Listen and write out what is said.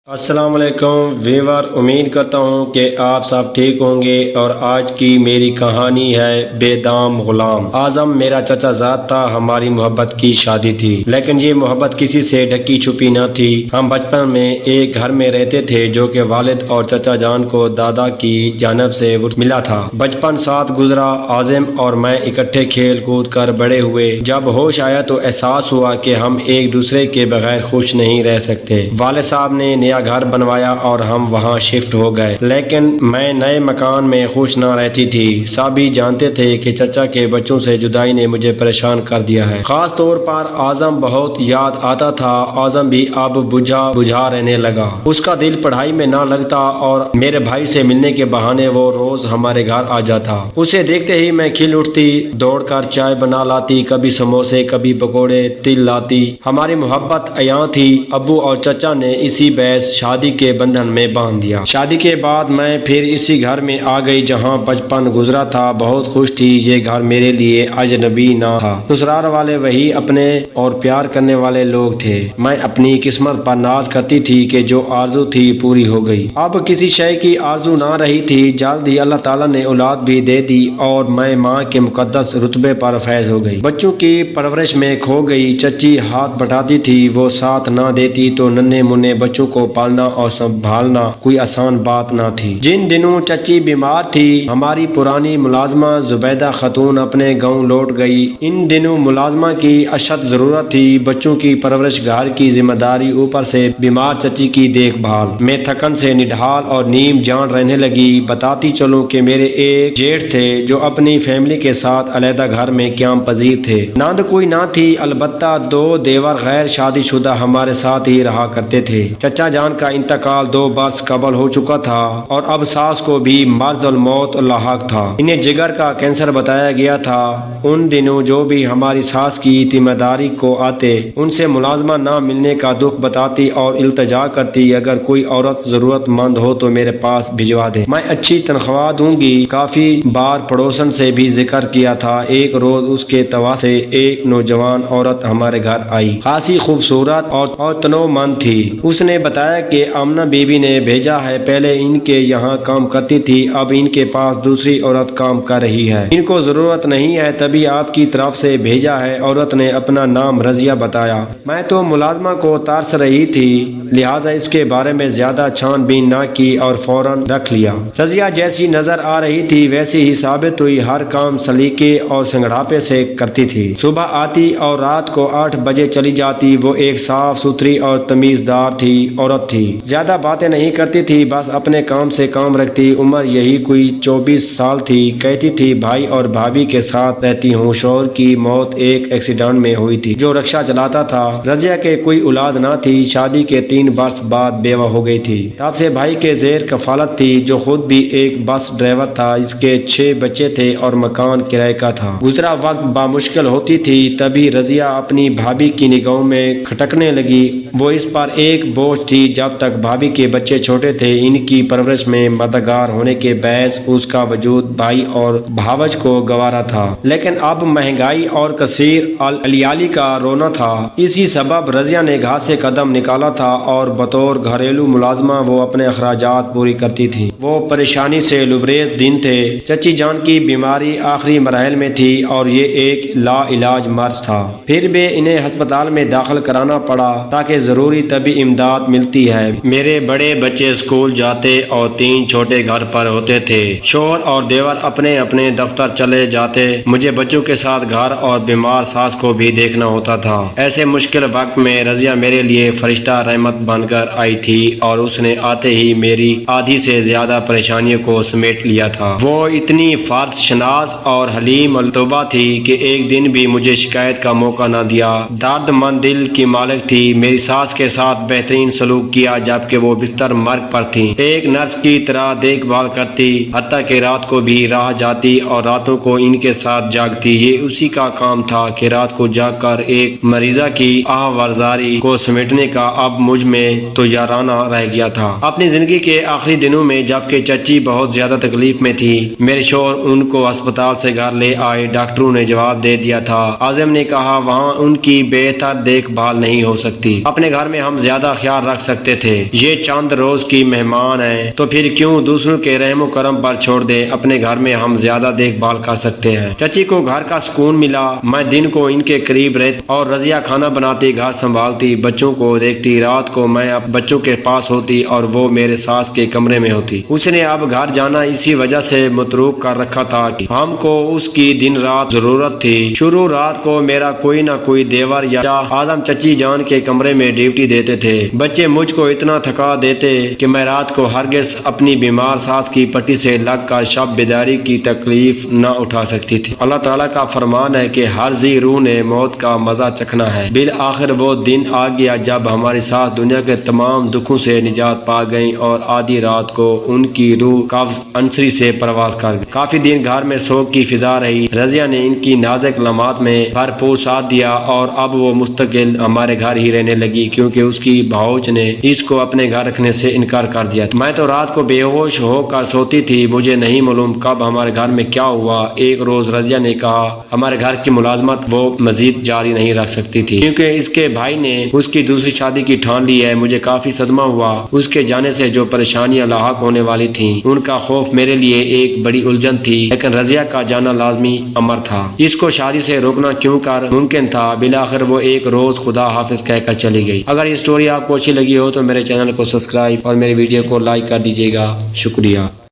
السلام علیکم ویور، امید کرتا ہوں کہ آپ سب ٹھیک ہوں گے اور آج کی میری کہانی ہے بے دام غلام۔ اعظم میرا چچا زاد تھا، ہماری محبت کی شادی تھی، لیکن یہ محبت کسی سے ڈھکی چھپی نہ تھی۔ ہم بچپن میں ایک گھر میں رہتے تھے جو کہ والد اور چچا جان کو دادا کی جانب سے ملا تھا۔ بچپن ساتھ گزرا، اعظم اور میں اکٹھے کھیل کود کر بڑے ہوئے۔ جب ہوش آیا تو احساس ہوا کہ ہم ایک دوسرے کے بغیر خوش نہیں رہ سکتے۔ والد صاحب نے نیا گھر بنوایا اور ہم وہاں شفٹ ہو گئے، لیکن میں نئے مکان میں خوش نہ رہتی تھی۔ سبھی جانتے تھے کہ چچا کے بچوں سے جدائی نے مجھے پریشان کر دیا ہے۔ خاص طور پر اعظم بہت یاد آتا تھا۔ اعظم بھی اب بجھا رہنے لگا، اس کا دل پڑھائی میں نہ لگتا اور میرے بھائی سے ملنے کے بہانے وہ روز ہمارے گھر آ جاتا۔ اسے دیکھتے ہی میں کھل اٹھتی، دوڑ کر چائے بنا لاتی، کبھی سموسے کبھی پکوڑے تل لاتی۔ ہماری محبت عیاں تھی۔ ابو اور چچا نے اسی بیس شادی کے بندھن میں باندھ دیا۔ شادی کے بعد میں پھر اسی گھر میں آ گئی جہاں بچپن گزرا تھا۔ بہت خوش تھی، یہ گھر میرے لیے اجنبی نہ تھا۔ سسرال والے وہی اپنے اور پیار کرنے والے لوگ تھے۔ میں اپنی قسمت پر ناز کرتی تھی کہ جو آرزو تھی پوری ہو گئی۔ اب کسی شے کی آرزو نہ رہی تھی۔ جلد ہی اللہ تعالیٰ نے اولاد بھی دے دی اور میں ماں کے مقدس رتبے پر فیض ہو گئی۔ بچوں کی پرورش میں کھو گئی۔ چچی ہاتھ بٹاتی تھی، وہ ساتھ نہ دیتی تو ننھے منھے بچوں کو پالنا اور سنبھالنا کوئی آسان بات نہ تھی۔ جن دنوں چچی بیمار تھی، ہماری پرانی ملازمہ زبیدہ خاتون اپنے گاؤں لوٹ گئی۔ ان دنوں ملازمہ کی اشد ضرورت تھی، بچوں کی پرورش، گھر کی ذمہ داری، اوپر سے بیمار چچی کی دیکھ بھال۔ میں تھکن سے نڈھال اور نیم جان رہنے لگی۔ بتاتی چلوں کہ میرے ایک جیٹھ تھے جو اپنی فیملی کے ساتھ علیحدہ گھر میں قیام پذیر تھے۔ نند کوئی نہ تھی، البتہ 2 دیور غیر شادی شدہ ہمارے ساتھ ہی رہا کرتے تھے۔ چچا جان کا انتقال 2 برس قبل ہو چکا تھا اور اب ساس کو بھی مرض الموت لاحق تھا۔ انہیں جگر کا کینسر بتایا گیا تھا۔ ان دنوں جو بھی ہماری ساس کی ذمہ داری کو آتے، ان سے ملازمہ نہ ملنے کا دکھ بتاتی اور التجا کرتی، اگر کوئی عورت ضرورت مند ہو تو میرے پاس بھجوا دے، میں اچھی تنخواہ دوں گی۔ کافی بار پڑوسن سے بھی ذکر کیا تھا۔ ایک روز اس کے توا سے ایک نوجوان عورت ہمارے گھر آئی، خاصی خوبصورت اور تنوع مند تھی۔ اس نے بتایا کہ آمنہ بی بی نے بھیجا ہے، پہلے ان کے یہاں کام کرتی تھی، اب ان کے پاس دوسری عورت کام کر رہی ہے، ان کو ضرورت نہیں ہے، تبھی آپ کی طرف سے بھیجا ہے۔ عورت نے اپنا نام رضیہ بتایا۔ میں تو ملازمہ کو ترس رہی تھی، لہٰذا اس کے بارے میں زیادہ چھان بین نہ کی اور فوراً رکھ لیا۔ رضیہ جیسی نظر آ رہی تھی ویسی ہی ثابت ہوئی، ہر کام سلیقے اور سنگڑاپے سے کرتی تھی۔ صبح آتی اور رات کو 8 بجے چلی جاتی۔ وہ ایک صاف ستھری اور تمیزدار عورت تھی، زیادہ باتیں نہیں کرتی تھی، بس اپنے کام سے کام رکھتی۔ عمر یہی کوئی 24 سال تھی۔ کہتی تھی بھائی اور بھابھی کے ساتھ رہتی ہوں، شوہر کی موت ایک ایکسیڈنٹ میں ہوئی تھی جو رکشہ چلاتا تھا۔ رضیہ کے کوئی اولاد نہ تھی، شادی کے 3 برس بعد بیوہ ہو گئی تھی، تب سے بھائی کے زیر کفالت تھی جو خود بھی ایک بس ڈرائیور تھا۔ اس کے 6 بچے تھے اور مکان کرائے کا تھا۔ گزرا وقت بامشکل ہوتی تھی، تبھی رضیہ اپنی بھابھی کی نگاہوں میں کھٹکنے لگی۔ وہ اس پر ایک بوجھ تھی۔ جب تک بھابھی کے بچے چھوٹے تھے، ان کی پرورش میں مددگار ہونے کے باعث اس کا وجود بھائی اور بھاوج کو گوارا تھا، لیکن اب مہنگائی اور کثیر العیالی کا رونا تھا۔ اسی سبب رضیہ نے گھر سے قدم نکالا تھا اور بطور گھریلو ملازمہ وہ اپنے اخراجات پوری کرتی تھی۔ وہ پریشانی سے لبریز دن تھے۔ چچی جان کی بیماری آخری مراحل میں تھی اور یہ ایک لا علاج مرض تھا، پھر بھی انہیں ہسپتال میں داخل کرانا پڑا تاکہ ضروری طبی امداد ملتی ہے۔ میرے بڑے بچے اسکول جاتے اور 3 چھوٹے گھر پر ہوتے تھے۔ شوہر اور دیور اپنے اپنے دفتر چلے جاتے، مجھے بچوں کے ساتھ گھر اور بیمار ساس کو بھی دیکھنا ہوتا تھا۔ ایسے مشکل وقت میں رضیہ میرے لیے فرشتہ رحمت بن کر آئی تھی اور اس نے آتے ہی میری آدھی سے زیادہ پریشانیوں کو سمیٹ لیا تھا۔ وہ اتنی فرض شناس اور حلیم التوبہ تھی کہ ایک دن بھی مجھے شکایت کا موقع نہ دیا۔ درد مند دل کی مالک تھی، میری ساس کے ساتھ بہترین سلوک کیا جبکہ وہ بستر مرگ پر تھی، ایک نرس کی طرح دیکھ بھال کرتی، حتیٰ کہ رات کو بھی راہ جاتی اور راتوں کو ان کے ساتھ جاگتی۔ یہ اسی کا کام تھا کہ رات کو جاگ کر ایک مریضہ کی آہوازاری کو سمیٹنے کا اب مجھ میں تو یارانہ رہ گیا تھا۔ اپنی زندگی کے آخری دنوں میں جبکہ چچی بہت زیادہ تکلیف میں تھی، میرے شوہر ان کو ہسپتال سے گھر لے آئے۔ ڈاکٹروں نے جواب دے دیا تھا، اعظم نے کہا وہاں ان کی بہتر دیکھ بھال نہیں ہو سکتی، اپنے گھر میں ہم زیادہ خیال رکھ سکتے سکتے تھے، یہ چند روز کی مہمان ہیں تو پھر کیوں دوسروں کے رحم و کرم پر چھوڑ دے، اپنے گھر میں ہم زیادہ دیکھ بھال کر سکتے ہیں۔ چچی کو گھر کا سکون ملا، میں دن کو ان کے قریب رہتی اور رضیہ کھانا بناتی، گھر سنبھالتی، بچوں کو دیکھتی، رات کو میں اب بچوں کے پاس ہوتی اور وہ میرے ساس کے کمرے میں ہوتی۔ اس نے اب گھر جانا اسی وجہ سے متروک کر رکھا تھا کہ ہم کو اس کی دن رات ضرورت تھی۔ شروع رات کو میرا کوئی نہ کوئی دیور یا آدم چچی جان کے کمرے میں ڈیوٹی دیتے تھے۔ بچے مجھ کو اتنا تھکا دیتے کہ میں رات کو ہرگز اپنی بیمار ساس کی پٹی سے لگ کر شب بیداری کی تکلیف نہ اٹھا سکتی تھی۔ اللہ تعالیٰ کا فرمان ہے کہ ہر ذی روح نے موت کا مزہ چکھنا ہے۔ بالآخر وہ دن آ گیا جب ہماری ساس دنیا کے تمام دکھوں سے نجات پا گئیں اور آدھی رات کو ان کی روح قبض انصری سے پرواز کر گئی۔ کافی دن گھر میں سوگ کی فضا رہی۔ رضیہ نے ان کی نازک لمحات میں بھرپور ساتھ دیا اور اب وہ مستقل ہمارے گھر ہی رہنے لگی کیونکہ اس کی بھاؤج نے اس کو اپنے گھر رکھنے سے انکار کر دیا۔ میں تو رات کو بے ہوش ہو کر سوتی تھی، مجھے نہیں معلوم کب ہمارے گھر میں کیا ہوا۔ ایک روز رضیہ نے کہا ہمارے گھر کی ملازمت وہ مزید جاری نہیں رکھ سکتی تھی کیونکہ اس کے بھائی نے اس کی دوسری شادی کی ٹھان لی ہے۔ مجھے کافی صدمہ ہوا، اس کے جانے سے جو پریشانیاں لاحق ہونے والی تھیں ان کا خوف میرے لیے ایک بڑی الجھن تھی، لیکن رضیہ کا جانا لازمی امر تھا۔ اس کو شادی سے روکنا کیوں کر ممکن تھا۔ بالآخر وہ ایک روز خدا حافظ کہہ کر چلی گئی۔ اگر یہ سٹوری آپ کو اچھی لگی ہو تو میرے چینل کو سبسکرائب اور میری ویڈیو کو لائک کر دیجیے گا۔ شکریہ۔